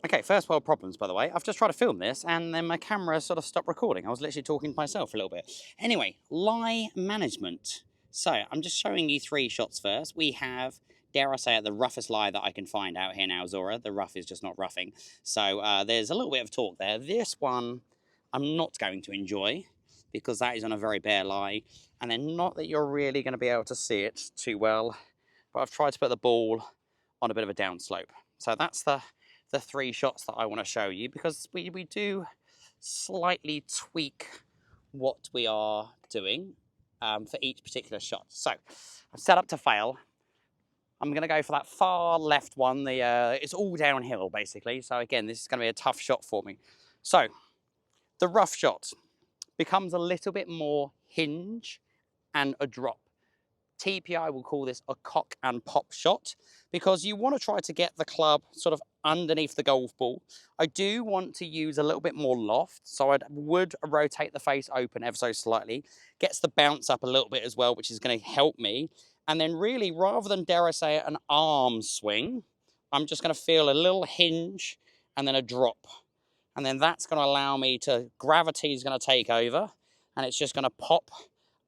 Okay, first world problems, by the way. I've just tried to film this and then my camera sort of stopped recording. I was literally talking to myself for a little bit. Anyway, lie management. So I'm just showing you 3 shots first. We have, dare I say it, the roughest lie that I can find out here now, Zora. The rough is just not roughing. So there's a little bit of talk there. This one I'm not going to enjoy because that is on a very bare lie. And then not that you're really going to be able to see it too well, but I've tried to put the ball on a bit of a downslope. So that's the 3 shots that I want to show you, because we do slightly tweak what we are doing for each particular shot. So I'm set up to fail. I'm going to go for that far left one. It's all downhill basically. So again, this is going to be a tough shot for me. So the rough shot becomes a little bit more hinge and a drop. TPI will call this a cock and pop shot, because you want to try to get the club sort of underneath the golf ball. I do want to use a little bit more loft, so I would rotate the face open ever so slightly. Gets the bounce up a little bit as well, which is going to help me. And then really, rather than, dare I say it, an arm swing, I'm just going to feel a little hinge and then a drop. And then that's going to allow me to, gravity is going to take over, and it's just going to pop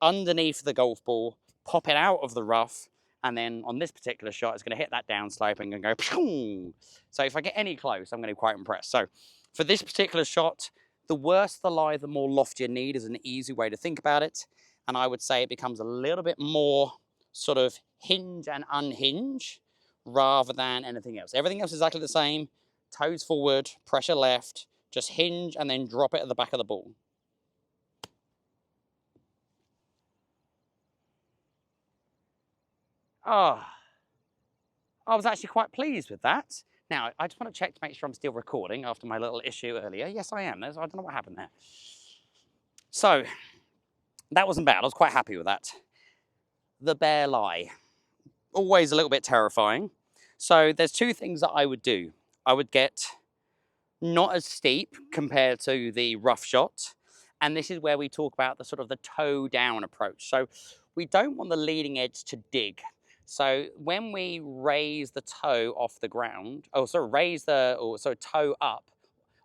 underneath the golf ball, pop it out of the rough, and then on this particular shot, it's going to hit that downslope and going to go pshong. So if I get any close, I'm going to be quite impressed. So for this particular shot, the worse the lie, the more loft you need is an easy way to think about it. And I would say it becomes a little bit more sort of hinge and unhinge rather than anything else. Everything else is exactly the same. Toes forward, pressure left, just hinge and then drop it at the back of the ball. Oh, I was actually quite pleased with that. Now, I just want to check to make sure I'm still recording after my little issue earlier. Yes, I am. I don't know what happened there. So, that wasn't bad. I was quite happy with that. The bare lie. Always a little bit terrifying. So, there's 2 things that I would do. I would get not as steep compared to the rough shot. And this is where we talk about the sort of the toe down approach. So we don't want the leading edge to dig. So when we raise the toe off the ground, toe up,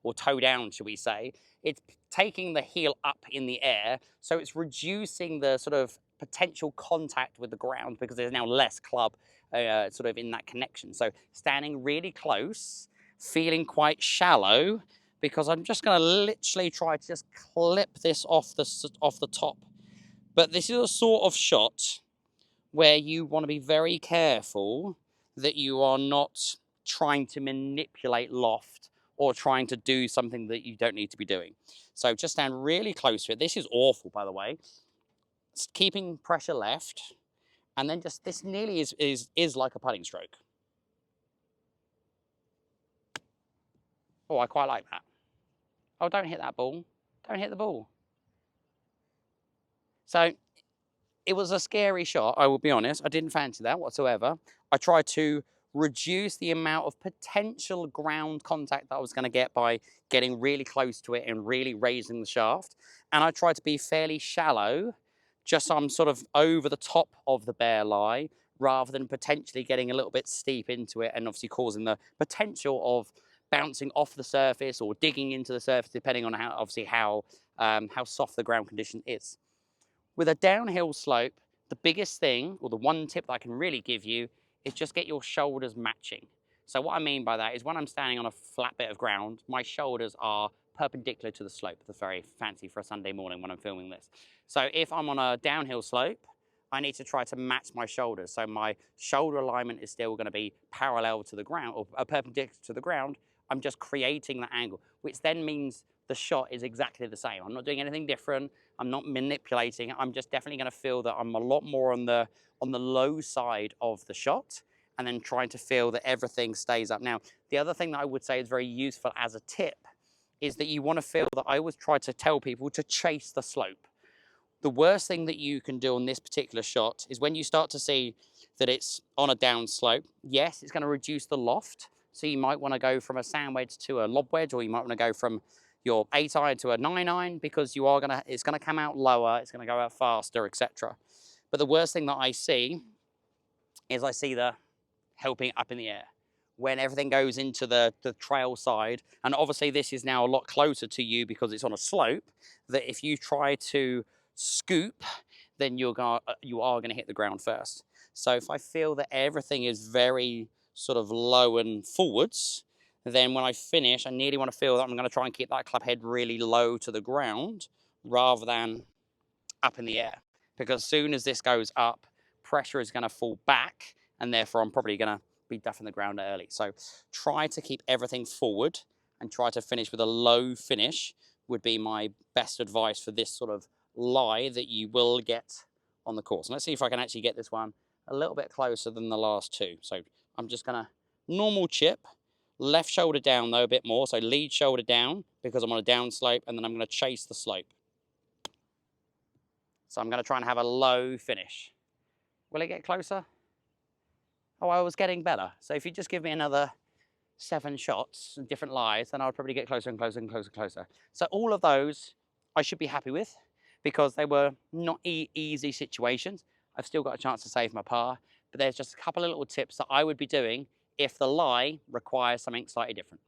or toe down, should we say, it's taking the heel up in the air. So it's reducing the sort of potential contact with the ground, because there's now less club sort of in that connection. So standing really close, feeling quite shallow, because I'm just going to literally try to just clip this off the top. But this is a sort of shot where you want to be very careful that you are not trying to manipulate loft or trying to do something that you don't need to be doing. So just stand really close to it. This is awful, by the way. It's keeping pressure left, and then just, this nearly is like a putting stroke. Oh, I quite like that. Oh, don't hit that ball. Don't hit the ball. So it was a scary shot, I will be honest. I didn't fancy that whatsoever. I tried to reduce the amount of potential ground contact that I was going to get by getting really close to it and really raising the shaft. And I tried to be fairly shallow, just so I'm sort of over the top of the bare lie, rather than potentially getting a little bit steep into it and obviously causing the potential of bouncing off the surface or digging into the surface, depending on how soft the ground condition is. With a downhill slope, the biggest thing, or the one tip that I can really give you, is just get your shoulders matching. So what I mean by that is, when I'm standing on a flat bit of ground, my shoulders are perpendicular to the slope. That's very fancy for a Sunday morning when I'm filming this. So if I'm on a downhill slope, I need to try to match my shoulders. So my shoulder alignment is still going to be parallel to the ground, or perpendicular to the ground. I'm just creating that angle, which then means the shot is exactly the same. I'm not doing anything different. I'm not manipulating. I'm just definitely going to feel that I'm a lot more on the low side of the shot, and then trying to feel that everything stays up. Now, the other thing that I would say is very useful as a tip is that you want to feel that, I always try to tell people to chase the slope. The worst thing that you can do on this particular shot is when you start to see that it's on a down slope. Yes, it's going to reduce the loft. So you might want to go from a sand wedge to a lob wedge, or you might want to go from your 8-iron to a 9-iron, because it's going to come out lower, it's going to go out faster, etc. But the worst thing that I see is the helping up in the air. when everything goes into the trail side, and obviously this is now a lot closer to you because it's on a slope, that if you try to scoop, then you are going to hit the ground first. So if I feel that everything is very sort of low and forwards, then when I finish, I nearly want to feel that I'm going to try and keep that club head really low to the ground rather than up in the air. Because as soon as this goes up, pressure is going to fall back, and therefore I'm probably going to be duffing the ground early. So try to keep everything forward and try to finish with a low finish would be my best advice for this sort of lie that you will get on the course. And let's see if I can actually get this one a little bit closer than the last two. So I'm just going to normal chip, left shoulder down though a bit more. So lead shoulder down because I'm on a down slope, and then I'm going to chase the slope. So I'm going to try and have a low finish. Will it get closer? Oh, I was getting better. So if you just give me another 7 shots and different lies, then I'll probably get closer and closer and closer and closer. So all of those I should be happy with because they were not easy situations. I've still got a chance to save my par, but there's just a couple of little tips that I would be doing if the lie requires something slightly different.